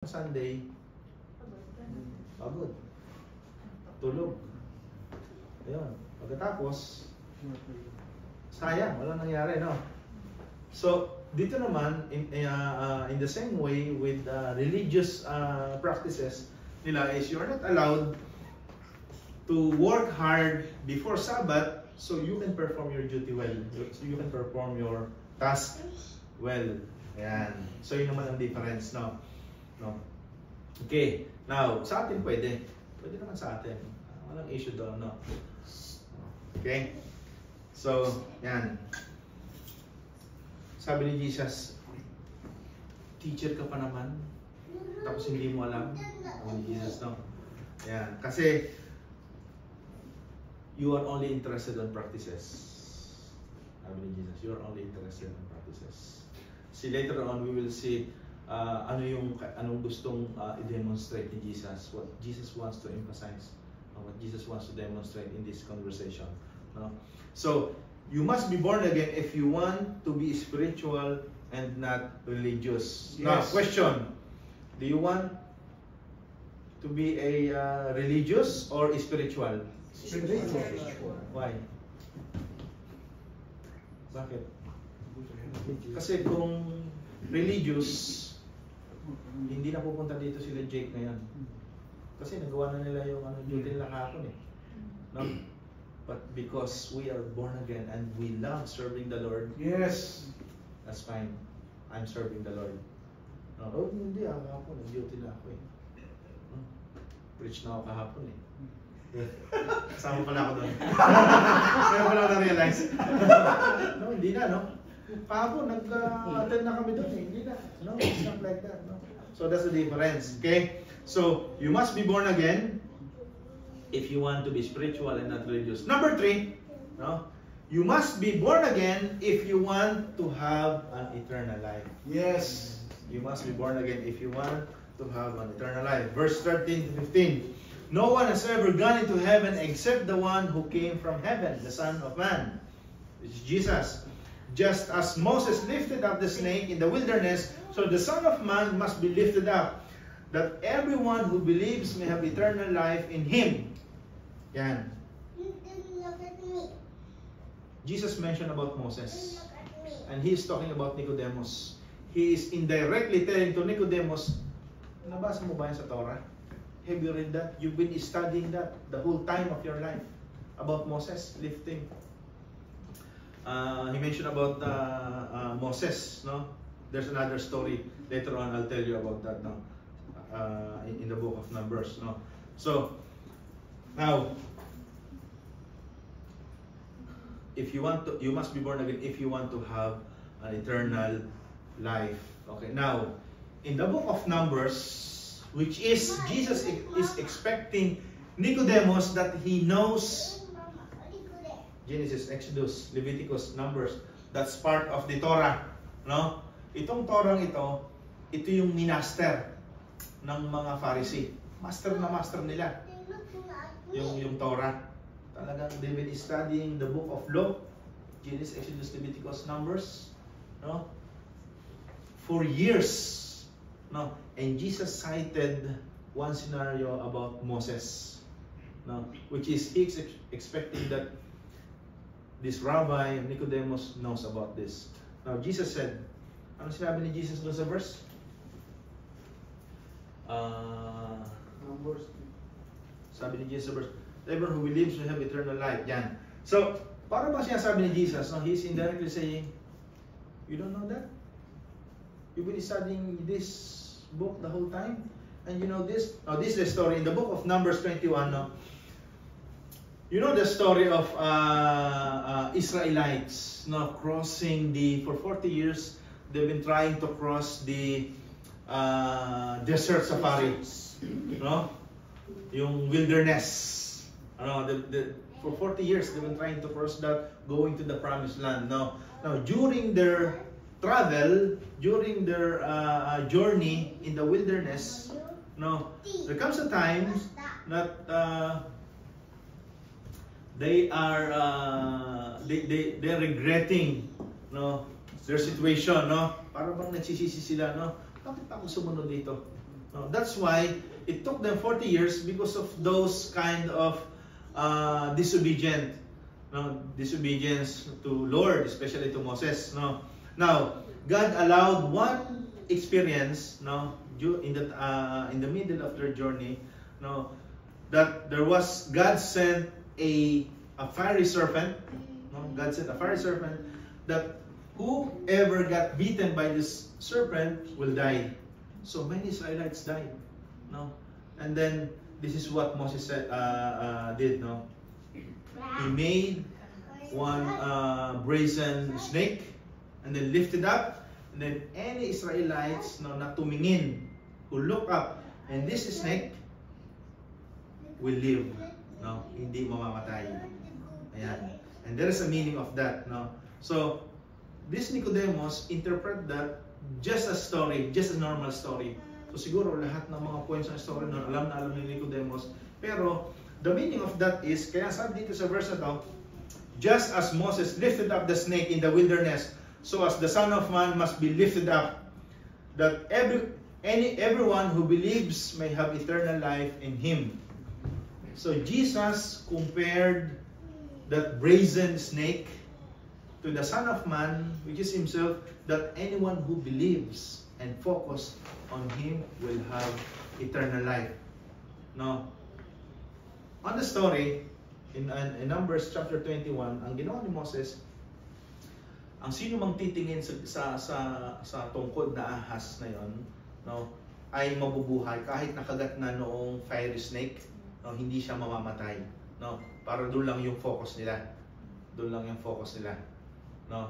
Sunday, pagod, tulog. Ayun. Pagkatapos, sayang, walang nangyari, no? So, dito naman, in the same way with religious practices nila is you're not allowed to work hard before Sabbath so you can perform your duty well. So you can perform your task well. Ayan. So, yun naman ang difference, no? No. Okay. Now, sa atin pwede. Pwede naman sa atin. Walang issue doon, no? Okay? So, yan. Sabi ni Jesus, teacher ka pa naman, tapos hindi mo alam. Sabi ni Jesus, no? Yan. Kasi, you are only interested in practices. Sabi ni Jesus, you are only interested in practices. See, later on, we will see anong gustong i-demonstrate ni Jesus, what Jesus wants to emphasize, what Jesus wants to demonstrate in this conversation. No? So, you must be born again if you want to be spiritual and not religious. Yes. Now, question, do you want to be a religious or spiritual? Spiritual. Why? Bakit? Kasi kung religious, hindi na pupunta dito sila Jake ngayon. Kasi nagawa na nila yung duty nila kahapon eh. No? But because we are born again and we love serving the Lord, yes, that's fine. I'm serving the Lord. No? Oh, hindi kahapon, duty na ako eh. Preach na ako kahapon eh. Kasama pala ako doon. Kaya pala ako na-realize. No, hindi na, no? Kahapon, nag-attend na kami doon eh. Hindi na. No, it's not like that. No? So that's the difference. Okay? So, you must be born again if you want to be spiritual and not religious. Number 3, no? You must be born again if you want to have an eternal life. Yes. You must be born again if you want to have an eternal life. Verse 13 to 15. No one has ever gone into heaven except the one who came from heaven, the Son of Man, which is Jesus. Just as Moses lifted up the snake in the wilderness, so the Son of Man must be lifted up, that everyone who believes may have eternal life in Him. Yan. Jesus mentioned about Moses, and he is talking about Nicodemus. He is indirectly telling to Nicodemus, nabasa mo ba yan sa Torah? Have you read that? You've been studying that the whole time of your life about Moses lifting. He mentioned about Moses, no? There's another story later on. I'll tell you about that now in the book of Numbers, no? So now, if you want to, you must be born again if you want to have an eternal life. Okay. Now, in the book of Numbers, which is Jesus is expecting Nicodemus that he knows Genesis, Exodus, Leviticus, Numbers. That's part of the Torah, no? Itong Torah ito yung minaster ng mga Pharisee. Master na master nila. Yung Torah. Talagang they've been studying the book of law, Genesis, Exodus, Leviticus, Numbers, no? For years, no? And Jesus cited one scenario about Moses, no? Which is he expecting that this rabbi, Nicodemus, knows about this. Now, Jesus said, ano sinabi ni Jesus doon sa verse? Numbers. Sabi ni Jesus sa verse, everyone who believes will have eternal life. Yan. So, para ba sinasabi ni Jesus? No? He's indirectly saying, you don't know that? You've been studying this book the whole time? And you know this? Now, this is the story in the book of Numbers 21, no? You know the story of Israelites, no, crossing for 40 years, they've been trying to cross the desert safari, no? Yung wilderness. For 40 years, they've been trying to cross that, going to the promised land. Now, during their travel, during their journey in the wilderness, no, there comes a time that they're regretting, no, their situation, no? Para bang nagsisisi sila, no? Bakit ako sumunod dito? No, that's why it took them 40 years because of those kind of disobedience to Lord, especially to Moses. No, now God allowed one experience, no, in the middle of their journey, no, that there was God sent a fiery serpent. No, God sent a fiery serpent that whoever got bitten by this serpent will die. So many Israelites died. No, and then this is what Moses said, did. No, he made one brazen snake and then lifted up, and then any Israelites na tumingin who look up, and this snake will live. No, hindi mamamatay. Ayan. And there is a meaning of that. No, so this Nicodemus interpret that just a story, just a normal story. So siguro lahat ng mga points ng story nun, alam na alam ni Nicodemus. Pero the meaning of that is, kaya sabi dito sa verse na to, just as Moses lifted up the snake in the wilderness, so as the Son of Man must be lifted up, that everyone who believes may have eternal life in Him. So Jesus compared that brazen snake to the Son of Man, which is Himself, that anyone who believes and focus on Him will have eternal life. Now, on the story, in Numbers chapter 21, ang ginawa ni Moses, ang sino mang titingin sa tungkod na ahas na yon, no, ay mabubuhay kahit nakagat na noong fiery snake, no, hindi siya mamamatay. No, para doon lang yung focus nila. Doon lang yung focus nila. No?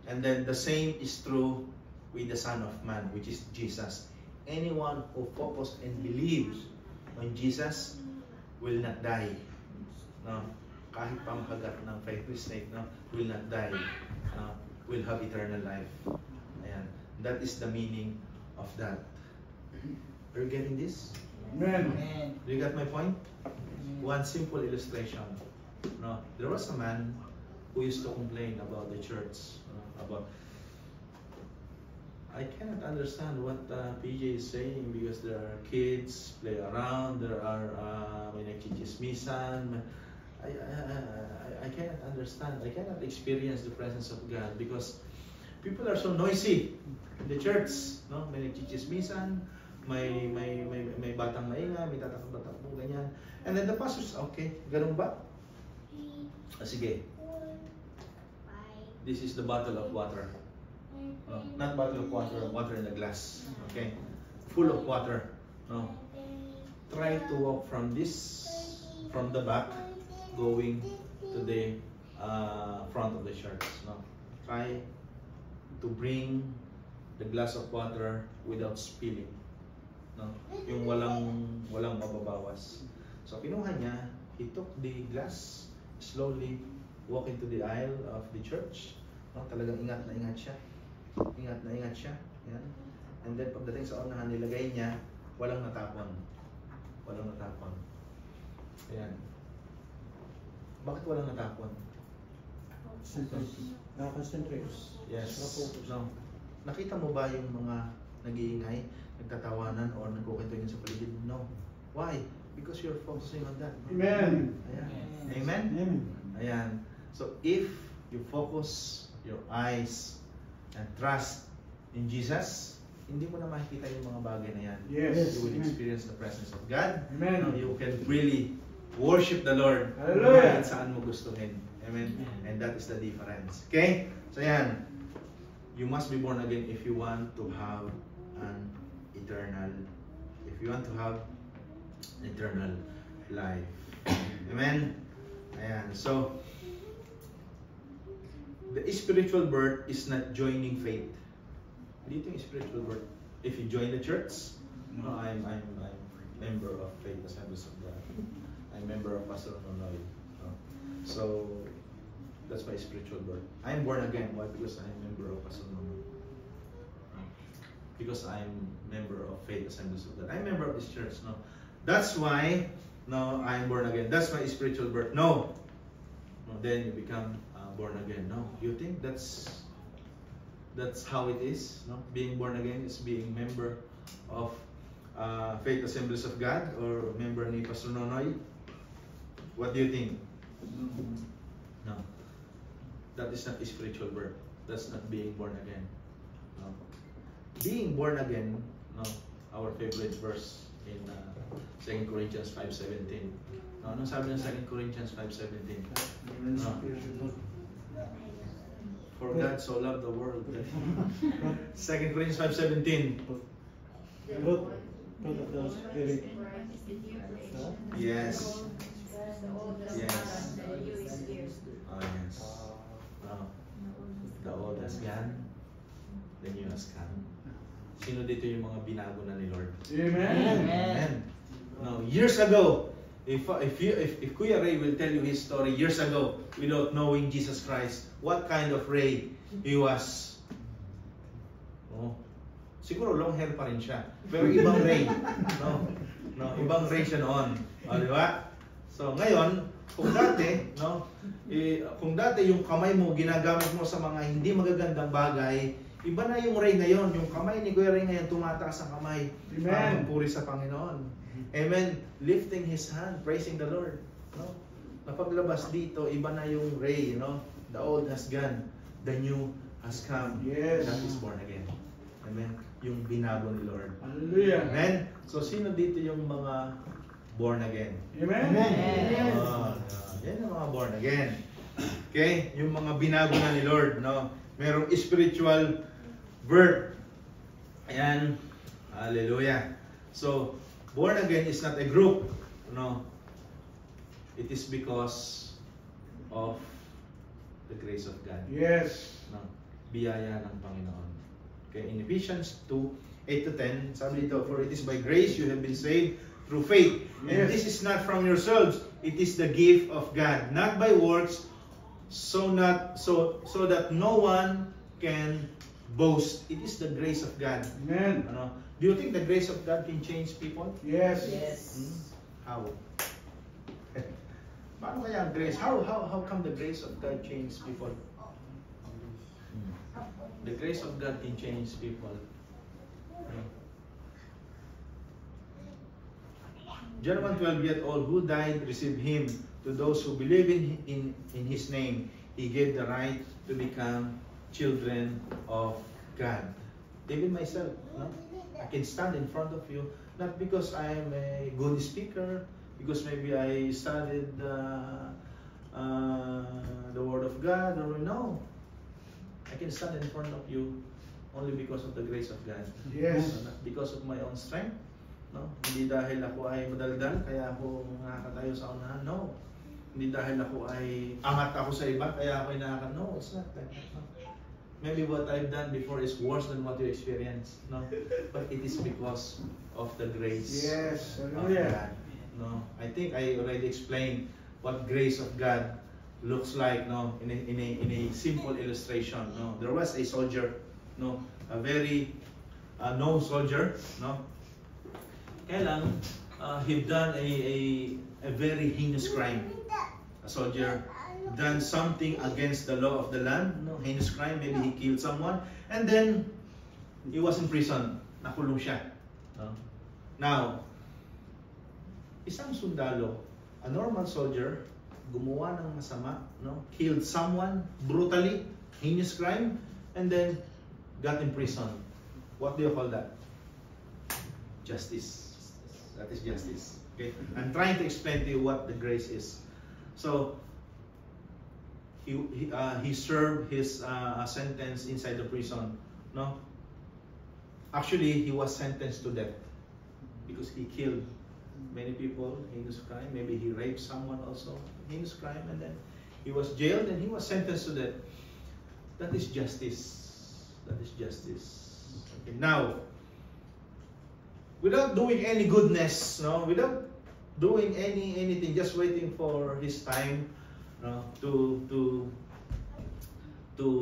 And then the same is true with the Son of Man, which is Jesus. Anyone who focuses and believes on Jesus will not die. No? Kahit pa makagat ng fiery snake, no, will not die. Will have eternal life. Ayan. That is the meaning of that. Are you getting this? Amen. Do you get my point? One simple illustration. No, there was a man who used to complain about the church. About, I cannot understand what PJ is saying because there are kids play around. There are may nagchichismisan. I cannot understand. I cannot experience the presence of God because people are so noisy in the church. No, may nagchichismisan. May batang maingay, may tatakbo-takbo, ganyan. And then the pastor says, okay, ganun ba? Sige. This is the bottle of water. No, not bottle of water, water in a glass. Okay? Full of water. No. Try to walk from the back, going to the front of the church. No. Try to bring the glass of water without spilling. No? Yung walang mababawas. So kinuha niya, he took the glass, slowly walk into the aisle of the church. No? Talagang ingat na ingat siya. Ingat na ingat siya. Yan. And then pagdating sa unahan, nilagay niya, walang natapon. Walang natapon. Ayan. Bakit walang natapon? Nakakonsentrate. Yes. No. Nakita mo ba yung mga nag-iingay, nagtatawanan, or nagkukwento sa paligid? No. Why? Because you're focusing on that. Amen. Ayan. Amen? Amen. Ayan. So if you focus your eyes and trust in Jesus, hindi mo na makikita yung mga bagay na yan. Yes. You will experience the presence of God. Amen. You can really worship the Lord. Hallelujah. Kahit saan mo gustuhin. Amen. And that is the difference. Okay? So yan. You must be born again if you want to have an eternal life. Amen. Ayan. So the spiritual birth is not joining faith. Dito yung spiritual birth. If you join the church, no, I'm member of Faith Assemblies of God. I'm member of Pastor Nonoy. So that's my spiritual birth. I'm born again. Why? Because I'm member of Pastor Nonoy. Because I'm member of Faith Assemblies of God. I'm member of this church. No, that's why. No, I'm born again. That's my spiritual birth. No, then you become born again. No, you think that's how it is? No, being born again is being member of Faith Assemblies of God or member ni Pastor Nonoy? What do you think? No. That is not a spiritual birth. That's not being born again. No. Being born again, no, our favorite verse in 2 Corinthians 5:17. No, anong sabi ng 2 Corinthians 5:17? No. For God so loved the world. 2 Corinthians 5:17. Fruit of the Spirit. Yes. Yes. Oh, yes. No. The old has gone, the new has come. Sino dito yung mga binago na ni Lord? Amen. Amen. No, years ago, if Kuya Ray will tell you his story years ago, without knowing Jesus Christ, what kind of Ray he was? Oh, siguro long hair pa rin siya, pero ibang Ray. No, ibang Ray siya noon. O, di ba? So ngayon, kung dati yung kamay mo ginagamit mo sa mga hindi magagandang bagay, iba na yung Ray ngayon. Yung kamay ni Kuya Ray ngayon tumataas ang kamay. Amen. Puri sa Panginoon. Amen. Lifting his hand, praising the Lord. No? Napaglabas dito, iba na yung Ray, The old has gone, the new has come. Yes. That is born again. Amen. Yung binago ni Lord. Hallelujah. Amen. So sino dito yung mga born again? Amen. Yan yung mga born again. Okay? Yung mga binago na ni Lord, merong spiritual birth. Ayan. Hallelujah. So, born again is not a group. It is because of the grace of God. Yes. Biyaya ng Panginoon. Okay, in Ephesians 2:8-10, sabi dito, for it is by grace you have been saved through faith. And this is not from yourselves, it is the gift of God, not by works, so that no one can boast. It is the grace of God. Amen. Do you think the grace of God can change people? Yes. How? Paano kaya ang grace? How come the grace of God change people? The grace of God can change people. John 1:12, yet all who died received him. To those who believe in his name, he gave the right to become children of God. Even myself, I can stand in front of you, not because I am a good speaker, because maybe I studied the Word of God, or no. I can stand in front of you only because of the grace of God. Yes. Not because of my own strength. No? Hindi dahil ako ay madaldal, kaya ako nakakatayo sa unahan. No. Hindi dahil ako ay angat ako sa iba, kaya ako ay nakaka... No, it's not like that. No. Maybe what I've done before is worse than what you experienced. No? But it is because of the grace Yes. of Hallelujah. God. No? I think I already explained what grace of God looks like, in a simple illustration. There was a soldier, a very known soldier, kaya lang he done a very heinous crime. A soldier done something against the law of the land, heinous crime, maybe he killed someone, and then he was in prison, nakulong siya. Now, isang sundalo, a normal soldier, gumawa ng masama, killed someone brutally, heinous crime, and then got in prison. What do you call that? Justice. That is justice. Okay? I'm trying to explain to you what the grace is. So, he served his sentence inside the prison. No? Actually, he was sentenced to death because he killed many people, heinous crime. Maybe he raped someone also, heinous crime, and then he was jailed and he was sentenced to death. That is justice. That is justice. Okay. Now, without doing any goodness, without doing anything, just waiting for his time, to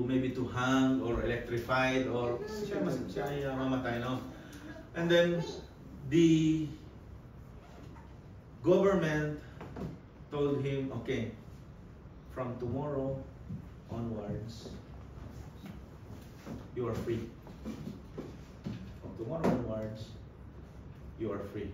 maybe to hang or electrified or siya mamatay, and then the government told him, okay, from tomorrow onwards, you are free. From tomorrow onwards, you are free.